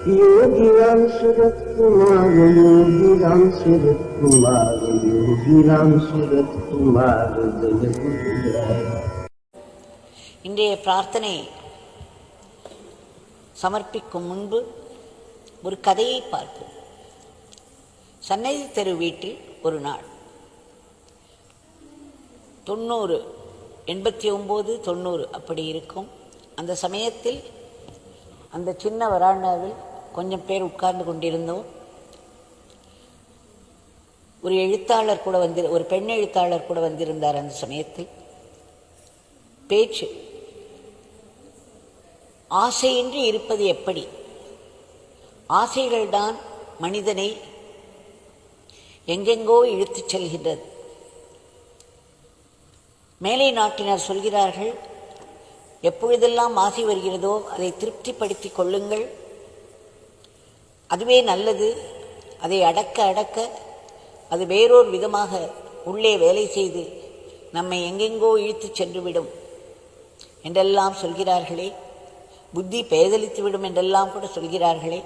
योगी राम सूरत कुमार, योगी राम सूरत कुमार, योगी राम सूरत कुमार जय गुरुराय. இன்றைய பிரார்த்தனை சமர்ப்பிக்கும் முன்பு ஒரு கதையை பார்ப்போம். சன்னதி தெரு வீட்டில் ஒரு நாள் 90, 89, 90 அப்படி இருக்கும். அந்த சமயத்தில் அந்த சின்ன வராண்டாவில் கொஞ்சம் பேர் உட்கார்ந்து கொண்டிருந்தோம். ஒரு எழுத்தாளர் கூட ஒரு பெண் எழுத்தாளர் கூட வந்திருந்தார். அந்த சமயத்தில் பேச்சு, ஆசையின்றி இருப்பது எப்படி, ஆசைகள்தான் மனிதனை எங்கெங்கோ இழுத்துச் செல்கின்றது. மேலை நாட்டினர் சொல்கிறார்கள், எப்பொழுதெல்லாம் ஆசை வருகிறதோ அதை திருப்திப்படுத்திக் கொள்ளுங்கள், அதுவே நல்லது. அதை அடக்க அடக்க அது வேறொரு விதமாக உள்ளே வேலை செய்து நம்மை எங்கெங்கோ இழுத்து சென்றுவிடும் என்றெல்லாம் சொல்கிறார்களே, புத்தி பேதலித்துவிடும் என்றெல்லாம் கூட சொல்கிறார்களே.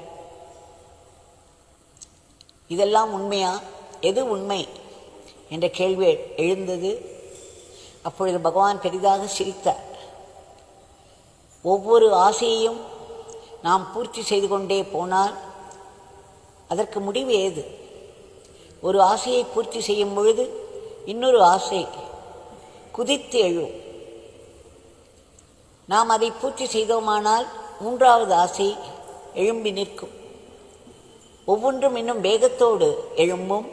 இதெல்லாம் உண்மையா? எது உண்மை என்ற கேள்வி எழுந்தது. அப்பொழுது பகவான் பெரிதாக சிரித்தார். ஒவ்வொரு ஆசையையும் நாம் பூர்த்தி செய்து கொண்டே போனால் அதற்கு முடிவு ஏது? ஒரு ஆசையை பூர்த்தி செய்யும் பொழுது இன்னொரு ஆசை குதித்து எழும். நாம் அதை பூர்த்தி செய்தோமானால் மூன்றாவது ஆசை எழும்பி நிற்கும். ஒவ்வொன்றும் இன்னும் வேகத்தோடு எழும்பும்.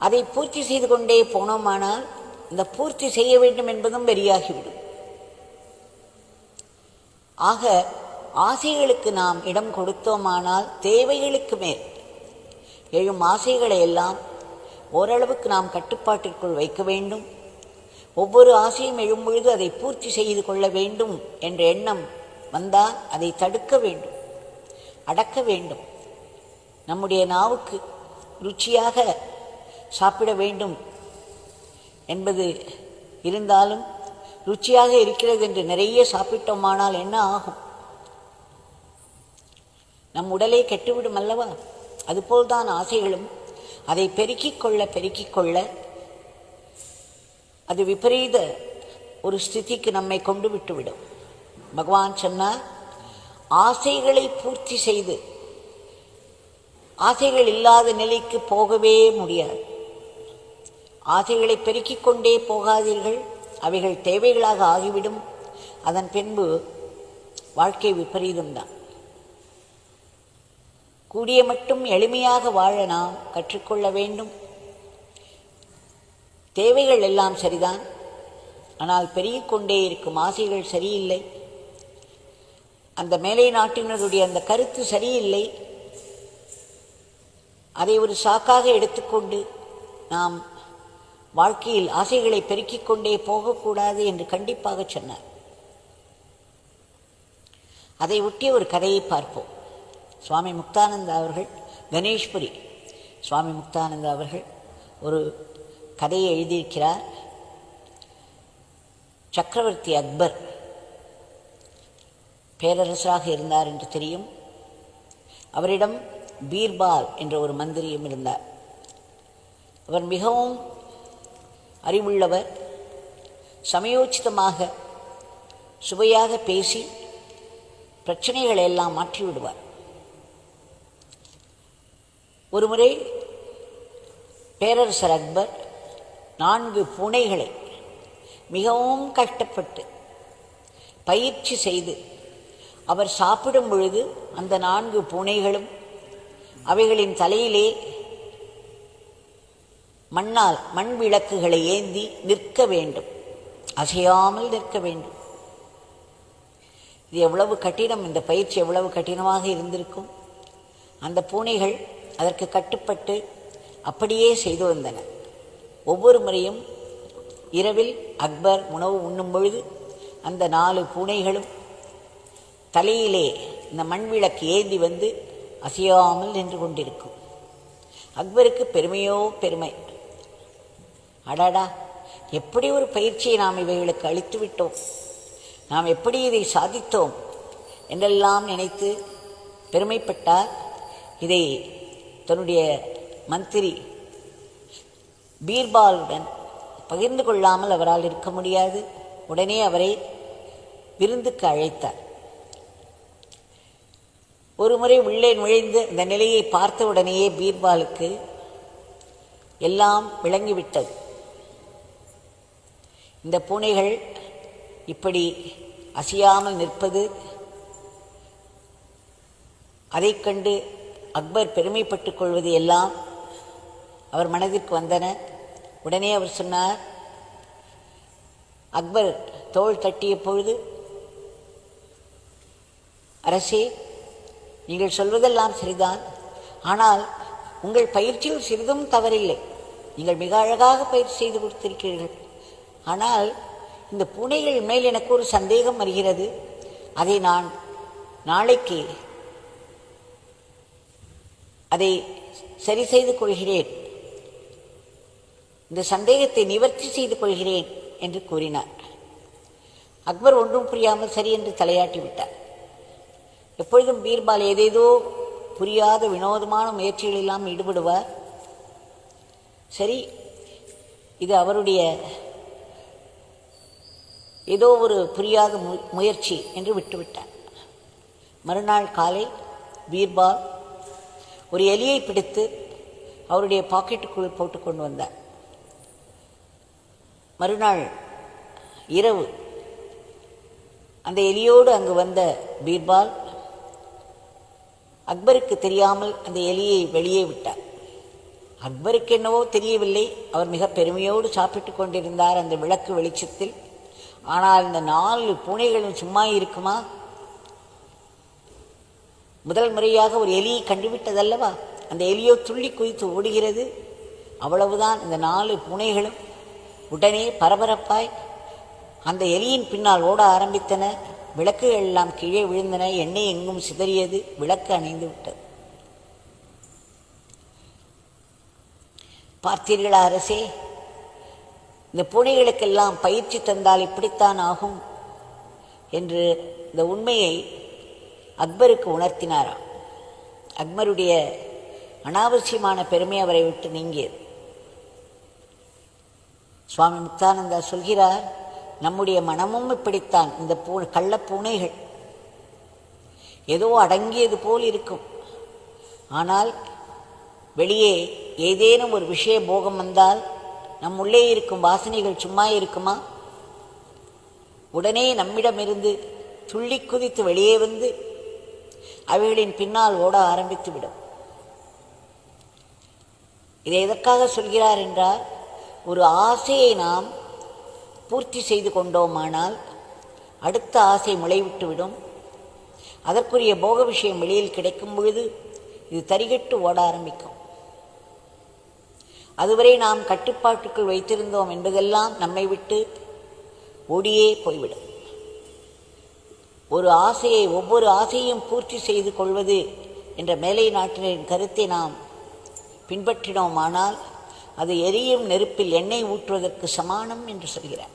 அதை பூர்த்தி செய்து கொண்டே போனோமானால் இந்த பூர்த்தி செய்ய வேண்டும் என்பதும் வெறியாகிவிடும். ஆக ஆசைகளுக்கு நாம் இடம் கொடுத்தோமானால் தேவைகளுக்கு மேல் எழும் ஆசைகளை எல்லாம் ஓரளவுக்கு நாம் கட்டுப்பாட்டிற்குள் வைக்க வேண்டும். ஒவ்வொரு ஆசையும் எழும் பொழுது அதை பூர்த்தி செய்து கொள்ள வேண்டும் என்ற எண்ணம் வந்தால் அதை தடுக்க வேண்டும், அடக்க வேண்டும். நம்முடைய நாவுக்கு ருச்சியாக சாப்பிட வேண்டும் என்பது இருந்தாலும் ருச்சியாக இருக்கிறது என்று நிறைய சாப்பிட்டோமானால் என்ன ஆகும்? நம் உடலை கெட்டுவிடும் அல்லவா? அதுபோல்தான் ஆசைகளும். அதை பெருக்கிக் கொள்ள அது விபரீத ஒரு ஸ்திதிக்கு நம்மை கொண்டு விட்டுவிடும். பகவான் சொன்னார், ஆசைகளை பூர்த்தி செய்து ஆசைகள் இல்லாத நிலைக்கு போகவே முடியாது. ஆசைகளை பெருக்கிக் கொண்டே போகாதீர்கள், அவைகள் தேவைகளாக ஆகிவிடும். அதன் பின்பு வாழ்க்கை விபரீதம்தான். கூடிய மட்டும் எளிமையாக வாழ நாம் கற்றுக்கொள்ள வேண்டும். தேவைகள் எல்லாம் சரிதான், ஆனால் பெருகிக்கொண்டே இருக்கும் ஆசைகள் சரியில்லை. அந்த மேலை நாட்டினருடைய அந்த கருத்து சரியில்லை. அதை ஒரு சாக்காக எடுத்துக்கொண்டு நாம் வாழ்க்கையில் ஆசைகளை பெருக்கிக் கொண்டே போகக்கூடாது என்று கண்டிப்பாக சொன்னார். அதை ஒட்டிய ஒரு கதையை பார்ப்போம். சுவாமி முக்தானந்தா அவர்கள், கணேஷ்புரி சுவாமி முக்தானந்தா அவர்கள் ஒரு கதையை எழுதியிருக்கிறார். சக்கரவர்த்தி அக்பர் பேரரசராக இருந்தார் என்று தெரியும். அவரிடம் பீர்பால் என்ற ஒரு மந்திரியும் இருந்தார். அவர் மிகவும் அறிவுள்ளவர். சமயோச்சிதமாக சுவையாக பேசி பிரச்சனைகளை எல்லாம் மாற்றிவிடுவார். ஒருமுறை பேரரசர் அக்பர் 4 பூனைகளை மிகவும் கஷ்டப்பட்டு பயிற்சி செய்து அவர் சாப்பிடும் பொழுது அந்த 4 பூனைகளும் அவைகளின் தலையிலே மண் விளக்குகளை ஏந்தி நிற்க வேண்டும், அசையாமல் நிற்க வேண்டும். இது எவ்வளவு கடினம், இந்த பயிற்சி எவ்வளவு கடினமாக இருந்திருக்கும். அந்த பூனைகள் அதற்கு கட்டுப்பட்டு அப்படியே செய்து வந்தன. ஒவ்வொரு முறையும் இரவில் அக்பர் உணவு உண்ணும் பொழுது அந்த 4 பூனைகளும் தலையிலே இந்த மண் விளக்கு ஏந்தி வந்து அசையாமல் நின்று கொண்டிருக்கும். அக்பருக்கு பெருமையோ பெருமை. அடாடா, எப்படி ஒரு பயிற்சியை நாம் இவைகளுக்கு அளித்து விட்டோம், நாம் எப்படி இதை சாதித்தோம் என்றெல்லாம் நினைத்து பெருமைப்பட்டார். இதை தன்னுடைய மந்திரி பீர்பாலுடன் பகிர்ந்து கொள்ளாமல் அவரால் இருக்க முடியாது. உடனே அவரை விருந்துக்கு அழைத்தார். ஒரு முறை உள்ளே நுழைந்து அந்த நிலையை பார்த்தவுடனேயே பீர்பாலுக்கு எல்லாம் விளங்கிவிட்டது. இந்த பூனைகள் இப்படி அசையாமல் நிற்பது, அதை கண்டு அக்பர் பெருமைப்பட்டுக் கொள்வது எல்லாம் அவர் மனதிற்கு வந்தன. உடனே அவர் சொன்னார், அக்பர் தோள் தட்டிய பொழுது, அரசே, நீங்கள் சொல்வதெல்லாம் சரிதான், ஆனால் உங்கள் பயிற்சியில் சிறிதும் தவறில்லை. நீங்கள் மிக அழகாக பயிற்சி செய்து கொடுத்திருக்கிறீர்கள். ஆனால் இந்த பூனைகள் மேல் எனக்கு ஒரு சந்தேகம் வருகிறது. அதை நான் நாளைக்கு அதை சரி செய்து கொள்கிறேன், இந்த சந்தேகத்தை நிவர்த்தி செய்து கொள்கிறேன் என்று கூறினார். அக்பர் ஒன்றும் புரியாமல் சரி என்று தலையாட்டி விட்டார். எப்பொழுதும் பீர்பால் ஏதேதோ புரியாத வினோதமான முயற்சிகளெல்லாம் ஈடுபடுவார். சரி, இது அவருடைய ஏதோ ஒரு புரியாத முயற்சி என்று விட்டுவிட்டார். மறுநாள் காலை பீர்பால் ஒரு எலியை பிடித்து அவருடைய பாக்கெட்டுக்குள் போட்டு கொண்டு வந்தார். மறுநாள் இரவு அந்த எலியோடு அங்கு வந்த பீர்பால் அக்பருக்கு தெரியாமல் அந்த எலியை வெளியே விட்டார். அக்பருக்கு என்னவோ தெரியவில்லை. அவர் மிக பெருமையோடு சாப்பிட்டு கொண்டிருந்தார் அந்த விளக்கு வெளிச்சத்தில். ஆனால் இந்த 4 பூனைகளும் சும்மா இருக்குமா? முதல் முறையாக ஒரு எலியை கண்டுவிட்டதல்லவா, அந்த எலியோ துள்ளி குதித்து ஓடுகிறது. அவ்வளவுதான், இந்த 4 பூனைகளும் உடனே பரபரப்பாய் அந்த எலியின் பின்னால் ஓட ஆரம்பித்தன. விளக்குகள் எல்லாம் கீழே விழுந்தன, எண்ணெய் எங்கும் சிதறியது, விளக்கு அணைந்து விட்டது. பார்த்தீர்களா அரசே, இந்த பூனைகளுக்கெல்லாம் பயிற்சி தந்தால் இப்படித்தான் ஆகும் என்று இந்த உண்மையை அக்பருக்கு உணர்த்தினாராம். அக்பருடைய அனாவசியமான பெருமை அவரை விட்டு நீங்கியது. சுவாமி முக்தானந்தா சொல்கிறார், நம்முடைய மனமும் இப்படித்தான். இந்த கள்ளப்பூனைகள் ஏதோ அடங்கியது போல் இருக்கும், ஆனால் வெளியே ஏதேனும் ஒரு விஷய போகம் வந்தால் நம் உள்ளே இருக்கும் வாசனைகள் சும்மா இருக்குமா? உடனே நம்மிடமிருந்து துள்ளி குதித்து வெளியே வந்து அவைகளின் பின்னால் ஓட ஆரம்பித்து விடும். இதை எதற்காக சொல்கிறார் என்றால், ஒரு ஆசையை நாம் பூர்த்தி செய்து கொண்டோமானால் அடுத்த ஆசை முளைவிட்டுவிடும். அதற்குரிய போக விஷயம் வெளியில் கிடைக்கும் பொழுது இது தரிகட்டு ஓட ஆரம்பிக்கும். அதுவரை நாம் கட்டுப்பாட்டுக்குள் வைத்திருந்தோம் என்பதெல்லாம் நம்மை விட்டு ஓடியே போய்விடும். ஒரு ஆசையை, ஒவ்வொரு ஆசையும் பூர்த்தி செய்து கொள்வது என்ற மேலை நாட்டினரின் கருத்தை நாம் பின்பற்றினோமானால் அது எரியும் நெருப்பில் எண்ணெய் ஊற்றுவதற்கு சமானம் என்று சொல்கிறார்.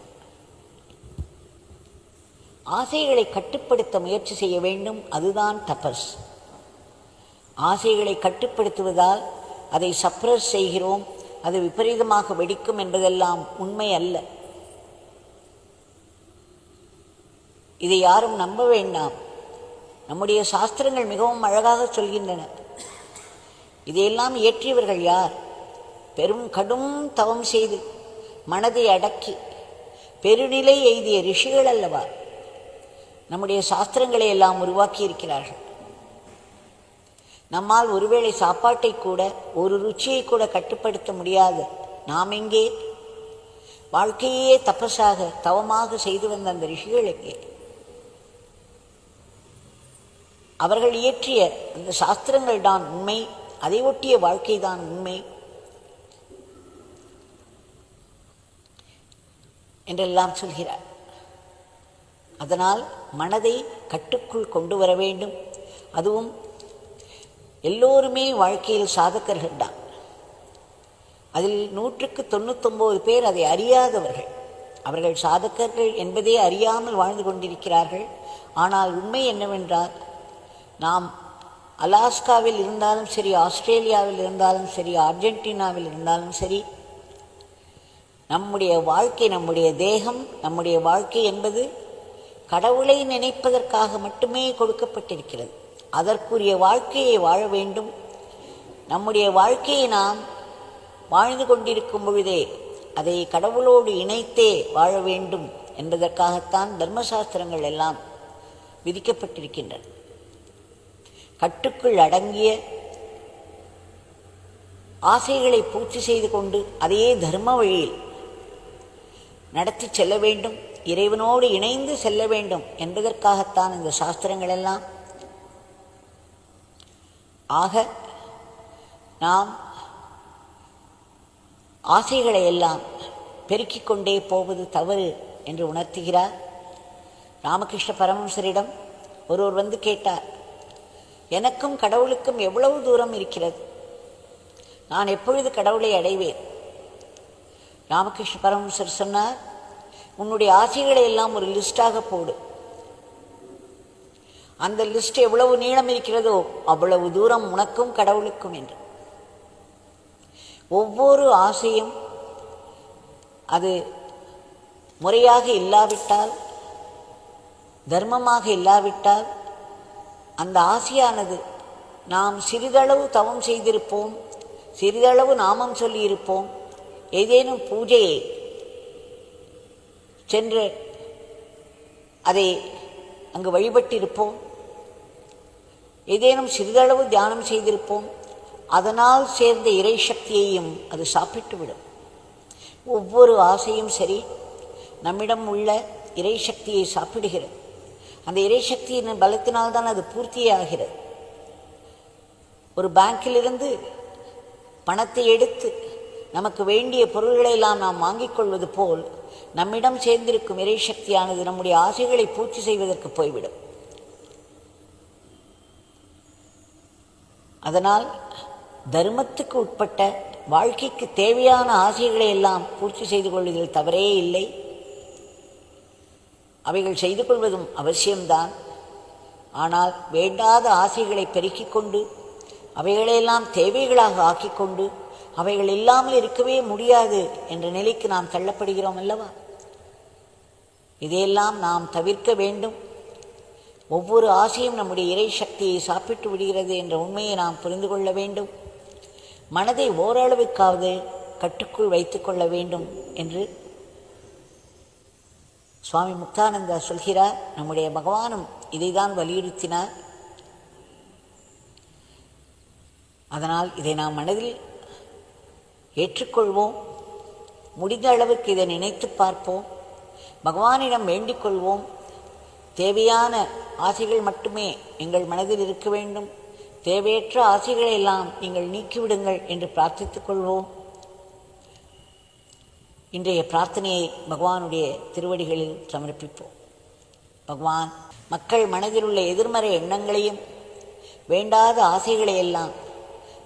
ஆசைகளை கட்டுப்படுத்த முயற்சி செய்ய வேண்டும், அதுதான் தபஸ். ஆசைகளை கட்டுப்படுத்துவதால் அதை சப்ரஸ் செய்கிறோம், அது விபரீதமாக வெடிக்கும் என்பதெல்லாம் உண்மை அல்ல. இதை யாரும் நம்ப வேண்டாம். நம்முடைய சாஸ்திரங்கள் மிகவும் அழகாக சொல்கின்றன. இதையெல்லாம் இயற்றியவர்கள் யார்? கடும் தவம் செய்து மனதை அடக்கி பெருநிலை எய்திய ரிஷிகள் அல்லவா நம்முடைய சாஸ்திரங்களை எல்லாம் உருவாக்கி இருக்கிறார்கள். நம்மால் ஒருவேளை சாப்பாட்டை கூட, ஒரு ருச்சியை கூட கட்டுப்படுத்த முடியாது. நாம் எங்கே? வாழ்க்கையே தபஸாக தவமாக செய்து வந்த அந்த ரிஷிகளுக்கு அவர்கள் இயற்றிய அந்த சாஸ்திரங்கள் தான் உண்மை, அதை ஒட்டிய வாழ்க்கை தான் உண்மை என்றெல்லாம் சொல்கிறார். அதனால் மனதை கட்டுக்குள் கொண்டு வர வேண்டும். அதுவும் எல்லோருமே வாழ்க்கையில் சாதகர்கள் தான். அதில் 199 பேர் அதை அறியாதவர்கள். அவர்கள் சாதகர்கள் என்பதே அறியாமல் வாழ்ந்து கொண்டிருக்கிறார்கள். ஆனால் உண்மை என்னவென்றால், நாம் அலாஸ்காவில் இருந்தாலும் சரி, ஆஸ்திரேலியாவில் இருந்தாலும் சரி, அர்ஜென்டினாவில் இருந்தாலும் சரி, நம்முடைய வாழ்க்கை, நம்முடைய தேகம், நம்முடைய வாழ்க்கை என்பது கடவுளை நினைப்பதற்காக மட்டுமே கொடுக்கப்பட்டிருக்கிறது. அதற்குரிய வாழ்க்கையை வாழ வேண்டும். நம்முடைய வாழ்க்கையை நாம் வாழ்ந்து கொண்டிருக்கும் பொழுதே அதை கடவுளோடு இணைத்தே வாழ வேண்டும் என்பதற்காகத்தான் தர்மசாஸ்திரங்கள் எல்லாம் விதிக்கப்பட்டிருக்கின்றன. கட்டுக்குள் அடங்கிய ஆசைகளை பூர்த்தி செய்து கொண்டு அதையே தர்ம வழியில் நடத்தி செல்ல வேண்டும், இறைவனோடு இணைந்து செல்ல வேண்டும் என்பதற்காகத்தான் இந்த சாஸ்திரங்கள் எல்லாம். ஆக நாம் ஆசைகளை எல்லாம் பெருக்கிக் கொண்டே போவது தவறு என்று உணர்த்துகிறார். ராமகிருஷ்ண பரமஹம்சரிடம் ஒருவர் வந்து கேட்டார், எனக்கும் கடவுளுக்கும் எவ்வளவு தூரம் இருக்கிறது, நான் எப்பொழுது கடவுளை அடைவேன்? ராமகிருஷ்ண பரமஹம்சர் சொன்னார், உன்னுடைய ஆசைகளை எல்லாம் ஒரு லிஸ்டாக போடு. அந்த லிஸ்ட் எவ்வளவு நீளம் இருக்கிறதோ அவ்வளவு தூரம் உனக்கும் கடவுளுக்கும் என்று. ஒவ்வொரு ஆசையும் அது முறையாக இல்லாவிட்டால், தர்மமாக இல்லாவிட்டால், அந்த ஆசையானது நாம் சிறிதளவு தவம் செய்திருப்போம், சிறிதளவு நாமம் சொல்லியிருப்போம், ஏதேனும் பூஜையை சென்று அதை அங்கு வழிபட்டிருப்போம், ஏதேனும் சிறிதளவு தியானம் செய்திருப்போம், அதனால் சேர்ந்த இறை சக்தியையும் அது சாப்பிட்டுவிடும். ஒவ்வொரு ஆசையும் சரி நம்மிடம் உள்ள இறை சக்தியை சாப்பிடுகிறது. அந்த இறை சக்தியின் பலத்தினால்தான் அது பூர்த்தியே ஆகிறது. ஒரு பேங்கிலிருந்து பணத்தை எடுத்து நமக்கு வேண்டிய பொருள்களை எல்லாம் நாம் வாங்கிக் கொள்வது போல் நம்மிடம் சேர்ந்திருக்கும் இறை சக்தியானது நம்முடைய ஆசைகளை பூர்த்தி செய்வதற்கு போய்விடும். அதனால் தர்மத்துக்கு உட்பட்ட வாழ்க்கைக்கு தேவையான ஆசைகளை எல்லாம் பூர்த்தி செய்து கொள்வதில் தவறே இல்லை. அவைகள் செய்து கொள்வதும் அவசியம்தான். ஆனால் வேண்டாத ஆசைகளை பெருக்கிக் கொண்டு அவைகளையெல்லாம் தேவைகளாக ஆக்கிக்கொண்டு அவைகள் இல்லாமல் இருக்கவே முடியாது என்ற நிலைக்கு நாம் தள்ளப்படுகிறோம் அல்லவா? இதையெல்லாம் நாம் தவிர்க்க வேண்டும். ஒவ்வொரு ஆசையும் நம்முடைய இறை சக்தியை சாப்பிட்டு விடுகிறது என்ற உண்மையை நாம் புரிந்து கொள்ள வேண்டும். மனதை ஓரளவுக்காவது கட்டுக்குள் வைத்துக் கொள்ள வேண்டும் என்று சுவாமி முக்தானந்தா சொல்கிறார். நம்முடைய பகவானும் இதைதான் வலியுறுத்தினார். அதனால் இதை நாம் மனதில் ஏற்றுக்கொள்வோம். முடிந்த அளவுக்கு இதை நினைத்து பார்ப்போம். பகவானிடம் வேண்டிக் கொள்வோம். தேவையான ஆசைகள் மட்டுமே எங்கள் மனதில் இருக்க வேண்டும், தேவையற்ற ஆசைகளை எல்லாம் நீங்கள் நீக்கிவிடுங்கள் என்று பிரார்த்தித்துக் கொள்வோம். இன்றைய பிரார்த்தனையை பகவானுடைய திருவடிகளில் சமர்ப்பிப்போம். பகவான் மக்கள் மனதில் உள்ள எதிர்மறை எண்ணங்களையும் வேண்டாத ஆசைகளையெல்லாம்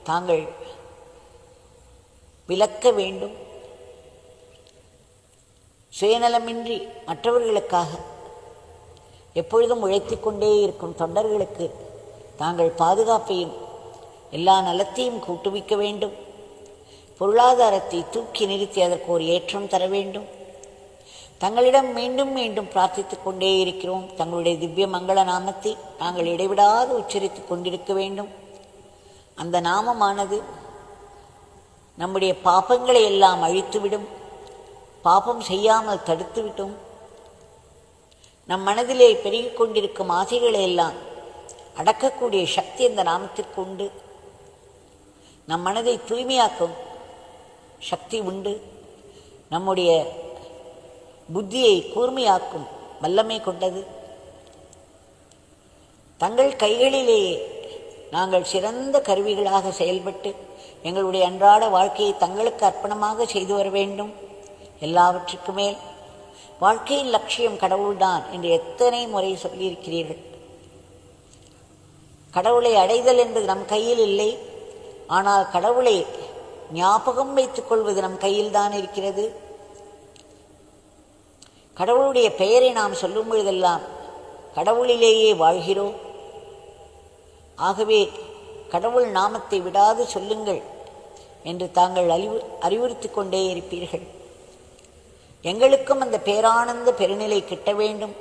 தாங்கள் விலக்க வேண்டும். சுயநலமின்றி மற்றவர்களுக்காக எப்பொழுதும் உழைத்து கொண்டே இருக்கும் தொண்டர்களுக்கு தாங்கள் பாதுகாப்பையும் எல்லா நலத்தையும் கூட்டுவிக்க வேண்டும். பொருளாதாரத்தை தூக்கி நிறுத்தி அதற்கு ஒரு ஏற்றம் தர வேண்டும். தங்களிடம் மீண்டும் மீண்டும் பிரார்த்தித்துக் கொண்டே இருக்கிறோம். தங்களுடைய திவ்ய மங்கள நாமத்தை நாங்கள் இடைவிடாது உச்சரித்து கொண்டிருக்க வேண்டும். அந்த நாமமானது நம்முடைய பாபங்களை எல்லாம் அழித்துவிடும். பாபம் செய்யாமல் தடுத்துவிட்டோம். நம் மனதிலே பெருகிக் கொண்டிருக்கும் ஆசைகளை எல்லாம் அடக்கக்கூடிய சக்தி இந்த நாமத்திற்கு உண்டு. நம் மனதை தூய்மையாக்கும் சக்தி உண்டு. நம்முடைய புத்தியை கூர்மையாக்கும் வல்லமை கொண்டது. தங்கள் கைகளிலேயே நாங்கள் சிறந்த கருவிகளாக செயல்பட்டு எங்களுடைய அன்றாட வாழ்க்கையை தங்களுக்கு அர்ப்பணமாக செய்து வர வேண்டும். எல்லாவற்றுக்கு மேல் வாழ்க்கையின் லட்சியம் கடவுள்தான் என்று எத்தனை முறை சொல்லியிருக்கிறீர்கள். கடவுளை அடைதல் என்பது நம் கையில் இல்லை. ஆனால் கடவுளை ஞாபகம் வைத்துக் கொள்வது நம் கையில் தான் இருக்கிறது. கடவுளுடைய பெயரை நாம் சொல்லும் பொழுதெல்லாம் கடவுளிலேயே வாழ்கிறோம். ஆகவே கடவுள் நாமத்தை விடாது சொல்லுங்கள் என்று தாங்கள் அறிவுறுத்தி கொண்டே இருப்பீர்கள். எங்களுக்கும் அந்த பேரானந்த பெருநிலை கிட்ட வேண்டும்.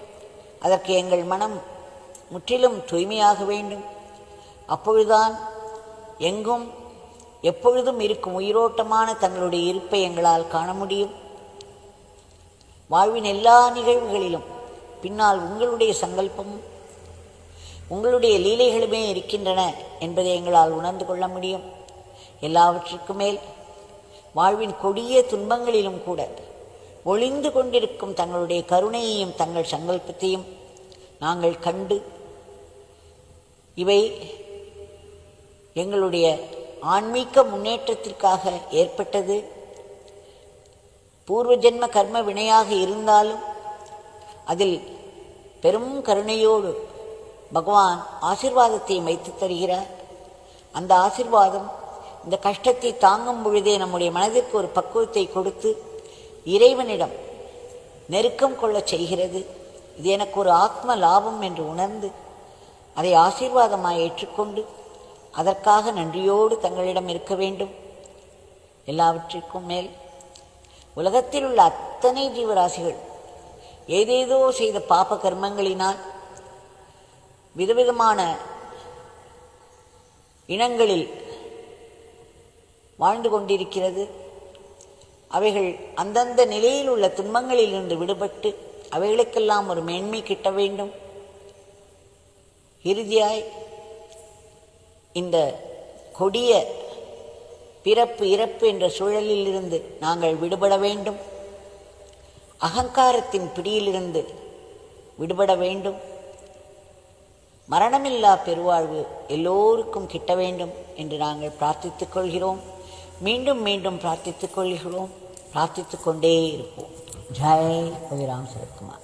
அதற்கு எங்கள் மனம் முற்றிலும் தூய்மையாக வேண்டும். அப்பொழுதுதான் எங்கும் எப்பொழுதும் இருக்கும் உயிரோட்டமான தங்களுடைய இருப்பை எங்களால் காண முடியும். வாழ்வின் எல்லா நிகழ்வுகளிலும் பின்னால் உங்களுடைய சங்கல்பமும் உங்களுடைய லீலைகளுமே இருக்கின்றன என்பதை எங்களால் உணர்ந்து கொள்ள முடியும். எல்லாவற்றுக்கும் மேல் வாழ்வின் கொடிய துன்பங்களிலும் கூட ஒளிந்து கொண்டிருக்கும் தங்களுடைய கருணையையும் தங்கள் சங்கல்பத்தையும் நாங்கள் கண்டு இவை எங்களுடைய ஆன்மீக முன்னேற்றத்திற்காக ஏற்பட்டது, பூர்வ ஜென்ம கர்ம வினையாக இருந்தாலும் அதில் பெரும் கருணையோடு பகவான் ஆசீர்வாதத்தை வைத்து தருகிறார். அந்த ஆசீர்வாதம் இந்த கஷ்டத்தை தாங்கும் பொழுதே நம்முடைய மனதிற்கு ஒரு பக்குவத்தை கொடுத்து இறைவனிடம் நெருக்கம் கொள்ளச் செய்கிறது. இது எனக்கு ஒரு ஆத்ம லாபம் என்று உணர்ந்து அதை ஆசீர்வாதமாய் ஏற்றுக்கொண்டு அதற்காக நன்றியோடு தங்களிடம் இருக்க வேண்டும். எல்லாவற்றிற்கும் மேல் உலகத்தில் உள்ள அத்தனை ஜீவராசிகள் ஏதேதோ செய்த பாப கர்மங்களினால் விதவிதமான இனங்களில் வாழ்ந்து கொண்டிருக்கிறது. அவைகள் அந்தந்த நிலையில் உள்ள துன்பங்களிலிருந்து விடுபட்டு அவைகளுக்கெல்லாம் ஒரு மேன்மை கிட்ட வேண்டும். இறுதியாய் இந்த கொடிய பிறப்பு இறப்பு என்ற சூழலில் இருந்து நாங்கள் விடுபட வேண்டும். அகங்காரத்தின் பிடியிலிருந்து விடுபட வேண்டும். மரணமில்லா பெருவாழ்வு எல்லோருக்கும் கிட்ட வேண்டும் என்று நாங்கள் பிரார்த்தித்துக் கொள்கிறோம். மீண்டும் மீண்டும் பிரார்த்தித்துக் கொள்கிறோம். பிரார்த்தித்துக் கொண்டே இருப்போம். ஜெய் ரவி ராம் சரத்குமார்.